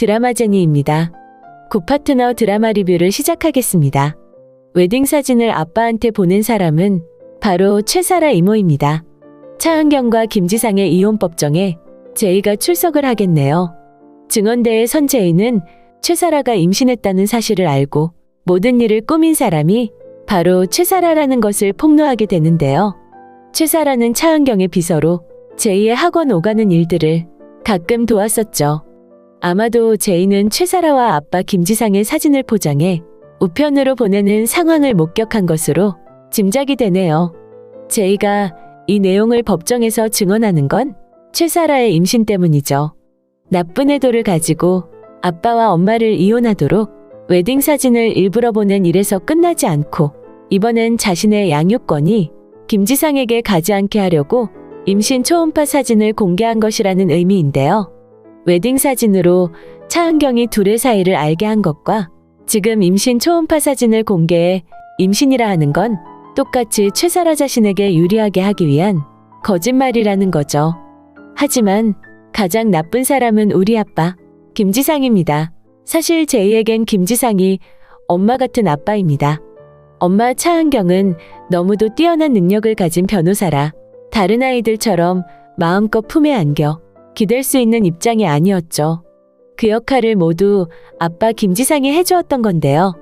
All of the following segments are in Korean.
드라마제니입니다. 굿파트너 드라마 리뷰를 시작하겠습니다. 웨딩 사진을 아빠한테 보낸 사람은 바로 최사라 이모입니다. 차은경과 김지상의 이혼 법정에 제이가 출석을 하겠네요. 증언대에 선 제이는 최사라가 임신했다는 사실을 알고 모든 일을 꾸민 사람이 바로 최사라라는 것을 폭로하게 되는데요. 최사라는 차은경의 비서로 제이의 학원 오가는 일들을 가끔 도왔었죠. 아마도 제이는 최사라와 아빠 김지상의 사진을 포장해 우편으로 보내는 상황을 목격한 것으로 짐작이 되네요. 제이가 이 내용을 법정에서 증언하는 건 최사라의 임신 때문이죠. 나쁜 의도를 가지고 아빠와 엄마를 이혼하도록 웨딩 사진을 일부러 보낸 일에서 끝나지 않고 이번엔 자신의 양육권이 김지상에게 가지 않게 하려고 임신 초음파 사진을 공개한 것이라는 의미인데요. 웨딩 사진으로 차은경이 둘의 사이를 알게 한 것과 지금 임신 초음파 사진을 공개해 임신이라 하는 건 똑같이 최사라 자신에게 유리하게 하기 위한 거짓말이라는 거죠. 하지만 가장 나쁜 사람은 우리 아빠, 김지상입니다. 사실 제이에겐 김지상이 엄마 같은 아빠입니다. 엄마 차은경은 너무도 뛰어난 능력을 가진 변호사라 다른 아이들처럼 마음껏 품에 안겨 기댈 수 있는 입장이 아니었죠. 그 역할을 모두 아빠 김지상이 해주었던 건데요.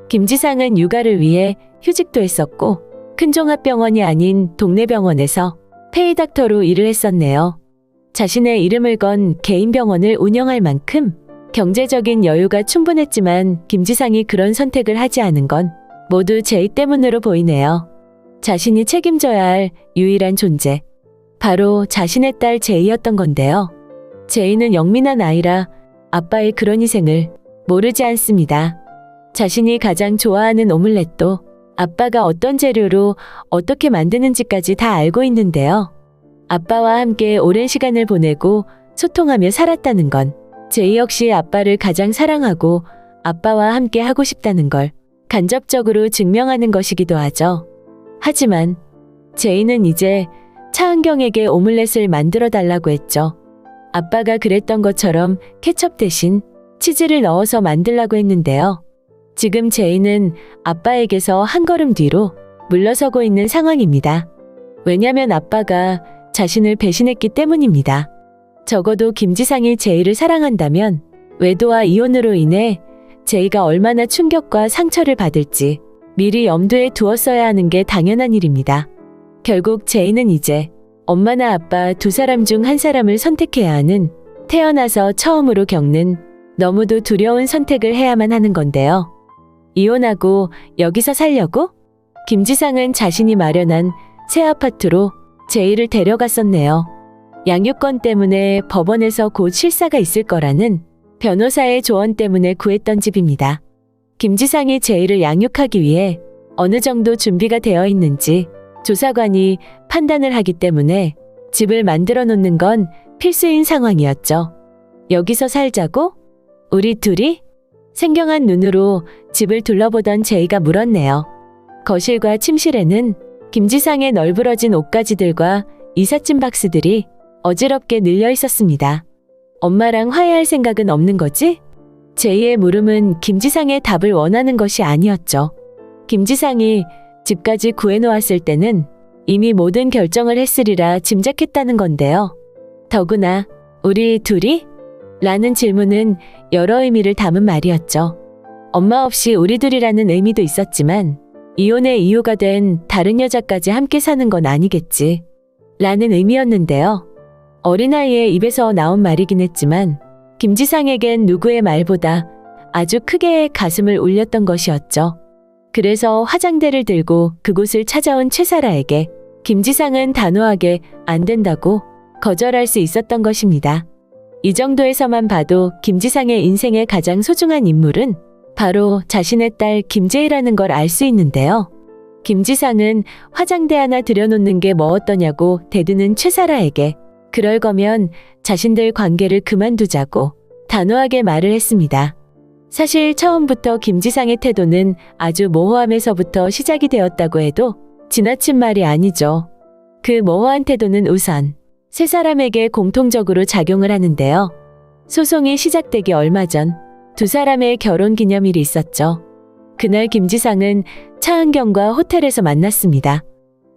김지상은 육아를 위해 휴직도 했었고 큰 종합병원이 아닌 동네 병원에서 페이닥터로 일을 했었네요. 자신의 이름을 건 개인 병원을 운영할 만큼 경제적인 여유가 충분했지만 김지상이 그런 선택을 하지 않은 건 모두 제이 때문으로 보이네요. 자신이 책임져야 할 유일한 존재, 바로 자신의 딸 제이였던 건데요. 제이는 영민한 아이라 아빠의 그런 희생을 모르지 않습니다. 자신이 가장 좋아하는 오믈렛도 아빠가 어떤 재료로 어떻게 만드는지까지 다 알고 있는데요. 아빠와 함께 오랜 시간을 보내고 소통하며 살았다는 건 제이 역시 아빠를 가장 사랑하고 아빠와 함께 하고 싶다는 걸 간접적으로 증명하는 것이기도 하죠. 하지만 제이는 이제 차은경에게 오믈렛을 만들어 달라고 했죠. 아빠가 그랬던 것처럼 케첩 대신 치즈를 넣어서 만들라고 했는데요. 지금 제이는 아빠에게서 한 걸음 뒤로 물러서고 있는 상황입니다. 왜냐면 아빠가 자신을 배신했기 때문입니다. 적어도 김지상이 제이를 사랑한다면 외도와 이혼으로 인해 제이가 얼마나 충격과 상처를 받을지 미리 염두에 두었어야 하는 게 당연한 일입니다. 결국 제이는 이제 엄마나 아빠 두 사람 중 한 사람을 선택해야 하는 태어나서 처음으로 겪는 너무도 두려운 선택을 해야만 하는 건데요. 이혼하고 여기서 살려고? 김지상은 자신이 마련한 새 아파트로 제이를 데려갔었네요. 양육권 때문에 법원에서 곧 실사가 있을 거라는 변호사의 조언 때문에 구했던 집입니다. 김지상이 제이를 양육하기 위해 어느 정도 준비가 되어 있는지 조사관이 판단을 하기 때문에 집을 만들어 놓는 건 필수인 상황이었죠. 여기서 살자고? 우리 둘이? 생경한 눈으로 집을 둘러보던 제이가 물었네요. 거실과 침실에는 김지상의 널브러진 옷가지들과 이삿짐 박스들이 어지럽게 늘려 있었습니다. 엄마랑 화해할 생각은 없는 거지? 제이의 물음은 김지상의 답을 원하는 것이 아니었죠. 김지상이 집까지 구해놓았을 때는 이미 모든 결정을 했으리라 짐작했다는 건데요. 더구나 우리 둘이? 라는 질문은 여러 의미를 담은 말이었죠. 엄마 없이 우리 둘이라는 의미도 있었지만 이혼의 이유가 된 다른 여자까지 함께 사는 건 아니겠지 라는 의미였는데요. 어린아이의 입에서 나온 말이긴 했지만 김지상에겐 누구의 말보다 아주 크게 가슴을 울렸던 것이었죠. 그래서 화장대를 들고 그곳을 찾아온 최사라에게 김지상은 단호하게 안 된다고 거절할 수 있었던 것입니다. 이 정도에서만 봐도 김지상의 인생의 가장 소중한 인물은 바로 자신의 딸 김제이라는 걸 알 수 있는데요. 김지상은 화장대 하나 들여놓는 게 뭐 어떠냐고 대드는 최사라에게 그럴 거면 자신들 관계를 그만두자고 단호하게 말을 했습니다. 사실 처음부터 김지상의 태도는 아주 모호함에서부터 시작이 되었다고 해도 지나친 말이 아니죠. 그 모호한 태도는 우선 세 사람에게 공통적으로 작용을 하는데요. 소송이 시작되기 얼마 전 두 사람의 결혼 기념일이 있었죠. 그날 김지상은 차은경과 호텔에서 만났습니다.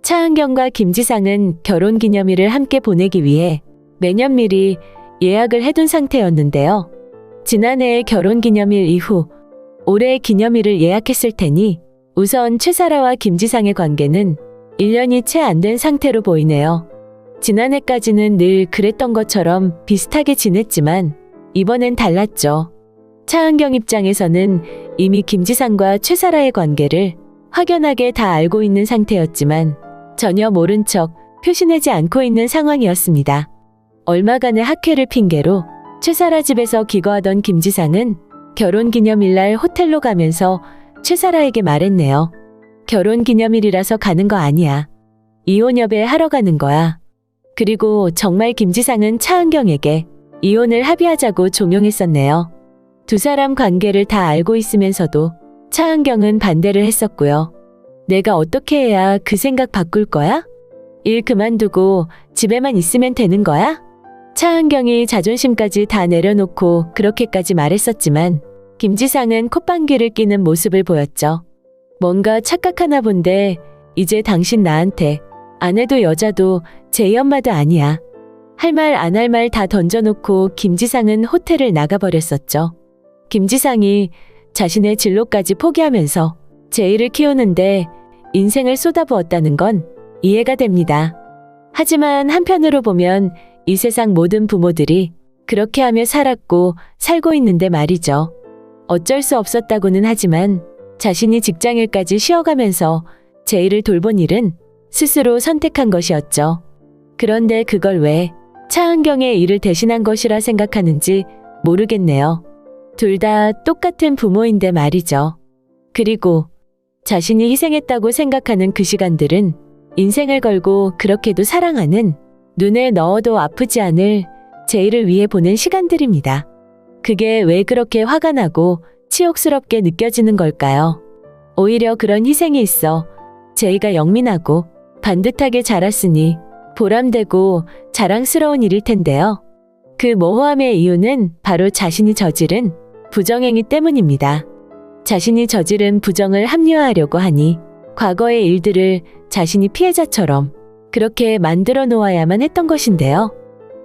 차은경과 김지상은 결혼 기념일을 함께 보내기 위해 매년 미리 예약을 해둔 상태였는데요. 지난해의 결혼 기념일 이후 올해의 기념일을 예약했을 테니 우선 최사라와 김지상의 관계는 1년이 채 안 된 상태로 보이네요. 지난해까지는 늘 그랬던 것처럼 비슷하게 지냈지만 이번엔 달랐죠. 차은경 입장에서는 이미 김지상과 최사라의 관계를 확연하게 다 알고 있는 상태였지만 전혀 모른 척 표시내지 않고 있는 상황이었습니다. 얼마간의 학회를 핑계로 최사라 집에서 기거하던 김지상은 결혼기념일날 호텔로 가면서 최사라에게 말했네요. 결혼기념일이라서 가는 거 아니야. 이혼협에 하러 가는 거야. 그리고 정말 김지상은 차은경에게 이혼을 합의하자고 종용했었네요. 두 사람 관계를 다 알고 있으면서도 차은경은 반대를 했었고요. 내가 어떻게 해야 그 생각 바꿀 거야? 일 그만두고 집에만 있으면 되는 거야? 차은경이 자존심까지 다 내려놓고 그렇게까지 말했었지만 김지상은 콧방귀를 뀌는 모습을 보였죠. 뭔가 착각하나 본데 이제 당신 나한테 아내도 여자도 제 엄마도 아니야. 할 말 안 할 말 다 던져놓고 김지상은 호텔을 나가버렸었죠. 김지상이 자신의 진로까지 포기하면서 제이를 키우는데 인생을 쏟아부었다는 건 이해가 됩니다. 하지만 한편으로 보면 이 세상 모든 부모들이 그렇게 하며 살았고 살고 있는데 말이죠. 어쩔 수 없었다고는 하지만 자신이 직장일까지 쉬어가면서 제이를 돌본 일은 스스로 선택한 것이었죠. 그런데 그걸 왜 차은경의 일을 대신한 것이라 생각하는지 모르겠네요. 둘 다 똑같은 부모인데 말이죠. 그리고 자신이 희생했다고 생각하는 그 시간들은 인생을 걸고 그렇게도 사랑하는 눈에 넣어도 아프지 않을 제이를 위해 보낸 시간들입니다. 그게 왜 그렇게 화가 나고 치욕스럽게 느껴지는 걸까요? 오히려 그런 희생이 있어 제이가 영민하고 반듯하게 자랐으니 보람되고 자랑스러운 일일 텐데요. 그 모호함의 이유는 바로 자신이 저지른 부정행위 때문입니다. 자신이 저지른 부정을 합리화하려고 하니 과거의 일들을 자신이 피해자처럼 그렇게 만들어 놓아야만 했던 것인데요.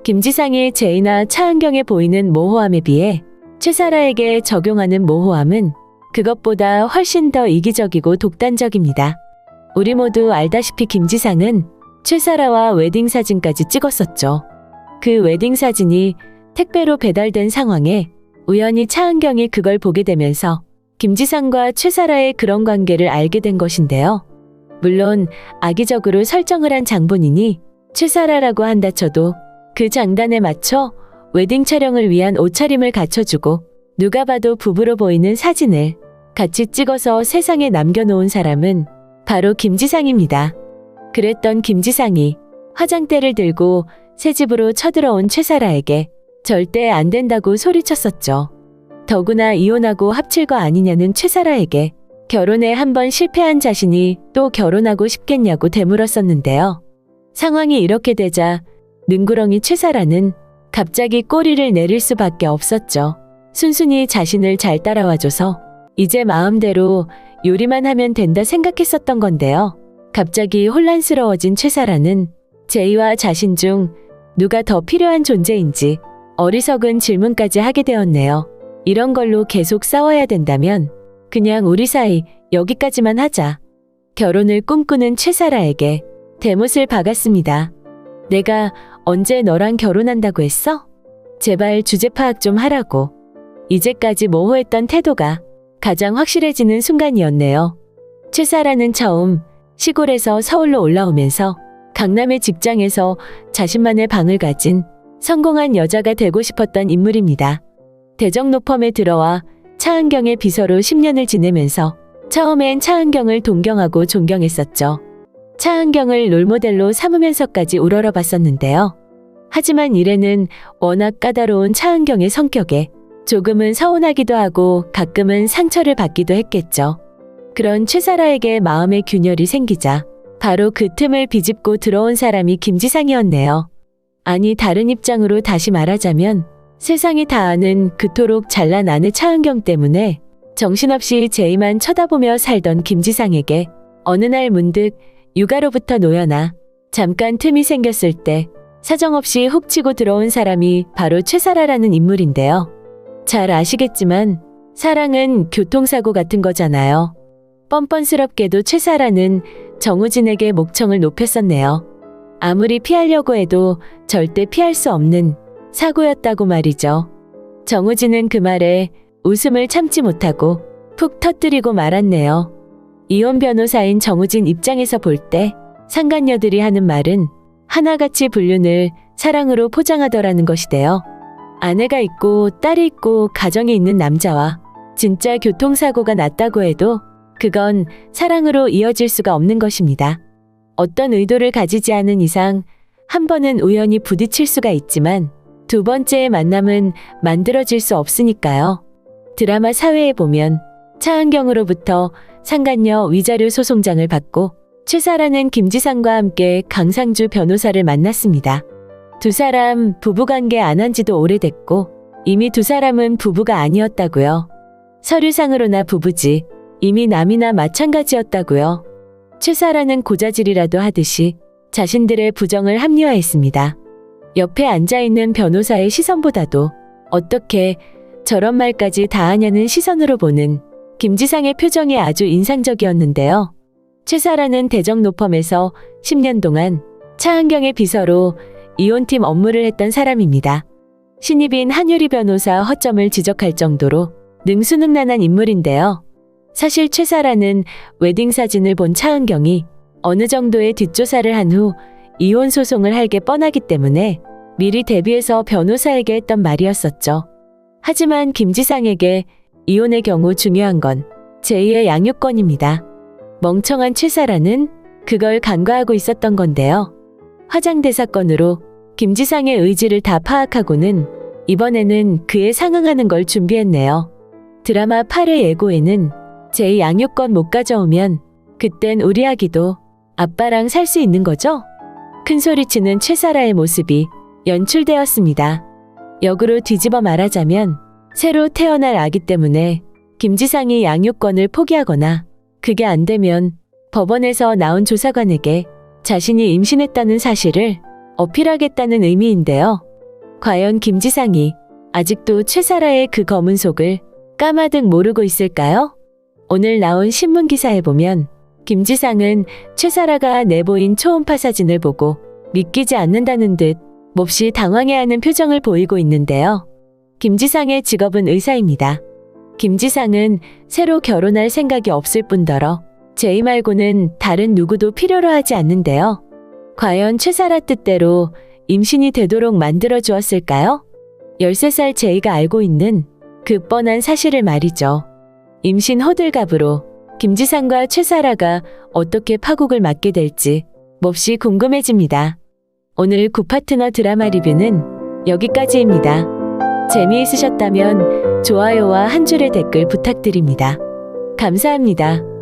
김지상이 제이나 차은경에 보이는 모호함에 비해 최사라에게 적용하는 모호함은 그것보다 훨씬 더 이기적이고 독단적입니다. 우리 모두 알다시피 김지상은 최사라와 웨딩 사진까지 찍었었죠. 그 웨딩 사진이 택배로 배달된 상황에 우연히 차은경이 그걸 보게 되면서 김지상과 최사라의 그런 관계를 알게 된 것인데요. 물론 악의적으로 설정을 한 장본인이 최사라라고 한다 쳐도 그 장단에 맞춰 웨딩 촬영을 위한 옷차림을 갖춰주고 누가 봐도 부부로 보이는 사진을 같이 찍어서 세상에 남겨놓은 사람은 바로 김지상입니다. 그랬던 김지상이 화장대를 들고 새 집으로 쳐들어온 최사라에게 절대 안 된다고 소리쳤었죠. 더구나 이혼하고 합칠 거 아니냐는 최사라에게 결혼에 한번 실패한 자신이 또 결혼하고 싶겠냐고 되물었었는데요. 상황이 이렇게 되자 능구렁이 최사라는 갑자기 꼬리를 내릴 수밖에 없었죠. 순순히 자신을 잘 따라와줘서 이제 마음대로 요리만 하면 된다 생각했었던 건데요. 갑자기 혼란스러워진 최사라는 제이와 자신 중 누가 더 필요한 존재인지 어리석은 질문까지 하게 되었네요. 이런 걸로 계속 싸워야 된다면 그냥 우리 사이 여기까지만 하자. 결혼을 꿈꾸는 최사라에게 대못을 박았습니다. 내가 언제 너랑 결혼한다고 했어? 제발 주제 파악 좀 하라고. 이제까지 모호했던 태도가 가장 확실해지는 순간이었네요. 최사라는 처음 시골에서 서울로 올라오면서 강남의 직장에서 자신만의 방을 가진 성공한 여자가 되고 싶었던 인물입니다. 대정로펌에 들어와 차은경의 비서로 10년을 지내면서 처음엔 차은경을 동경하고 존경했었죠. 차은경을 롤모델로 삼으면서까지 우러러봤었는데요. 하지만 일에는 워낙 까다로운 차은경의 성격에 조금은 서운하기도 하고 가끔은 상처를 받기도 했겠죠. 그런 최사라에게 마음의 균열이 생기자 바로 그 틈을 비집고 들어온 사람이 김지상이었네요. 아니 다른 입장으로 다시 말하자면 세상이 다 아는 그토록 잘난 아내 차은경 때문에 정신없이 제이만 쳐다보며 살던 김지상에게 어느 날 문득 육아로부터 놓여나 잠깐 틈이 생겼을 때 사정없이 훅 치고 들어온 사람이 바로 최사라라는 인물인데요. 잘 아시겠지만 사랑은 교통사고 같은 거잖아요. 뻔뻔스럽게도 최사라는 정우진에게 목청을 높였었네요. 아무리 피하려고 해도 절대 피할 수 없는 사고였다고 말이죠. 정우진은 그 말에 웃음을 참지 못하고 푹 터뜨리고 말았네요. 이혼 변호사인 정우진 입장에서 볼 때 상간녀들이 하는 말은 하나같이 불륜을 사랑으로 포장하더라는 것이대요. 아내가 있고 딸이 있고 가정이 있는 남자와 진짜 교통사고가 났다고 해도 그건 사랑으로 이어질 수가 없는 것입니다. 어떤 의도를 가지지 않은 이상 한 번은 우연히 부딪힐 수가 있지만 두 번째의 만남은 만들어질 수 없으니까요. 드라마 사회에 보면 차은경으로부터 상간녀 위자료 소송장을 받고 최사라는 김지상과 함께 강상주 변호사를 만났습니다. 두 사람 부부관계 안 한 지도 오래됐고 이미 두 사람은 부부가 아니었다고요. 서류상으로나 부부지 이미 남이나 마찬가지였다고요. 최사라는 고자질이라도 하듯이 자신들의 부정을 합리화했습니다. 옆에 앉아있는 변호사의 시선보다도 어떻게 저런 말까지 다 하냐는 시선으로 보는 김지상의 표정이 아주 인상적이었는데요. 최사라는 대정노펌에서 10년 동안 차은경의 비서로 이혼팀 업무를 했던 사람입니다. 신입인 한유리 변호사 허점을 지적할 정도로 능수능란한 인물인데요. 사실 최사라는 웨딩 사진을 본 차은경이 어느 정도의 뒷조사를 한 후 이혼 소송을 할 게 뻔하기 때문에 미리 대비해서 변호사에게 했던 말이었었죠. 하지만 김지상에게 이혼의 경우 중요한 건 제2의 양육권입니다. 멍청한 최사라는 그걸 간과하고 있었던 건데요. 화장대 사건으로 김지상의 의지를 다 파악하고는 이번에는 그에 상응하는 걸 준비했네요. 드라마 8회 예고에는 제 양육권 못 가져오면 그땐 우리 아기도 아빠랑 살 수 있는 거죠? 큰소리치는 최사라의 모습이 연출되었습니다. 역으로 뒤집어 말하자면 새로 태어날 아기 때문에 김지상이 양육권을 포기하거나 그게 안 되면 법원에서 나온 조사관에게 자신이 임신했다는 사실을 어필하겠다는 의미인데요. 과연 김지상이 아직도 최사라의 그 검은 속을 까마득 모르고 있을까요? 오늘 나온 신문 기사에 보면 김지상은 최사라가 내보인 초음파 사진을 보고 믿기지 않는다는 듯 몹시 당황해하는 표정을 보이고 있는데요. 김지상의 직업은 의사입니다. 김지상은 새로 결혼할 생각이 없을 뿐더러 제이 말고는 다른 누구도 필요로 하지 않는데요. 과연 최사라 뜻대로 임신이 되도록 만들어 주었을까요? 13살 제이가 알고 있는 그 뻔한 사실을 말이죠. 임신 호들갑으로 김지상과 최사라가 어떻게 파국을 맞게 될지 몹시 궁금해집니다. 오늘 구파트너 드라마 리뷰는 여기까지입니다. 재미있으셨다면 좋아요와 한 줄의 댓글 부탁드립니다. 감사합니다.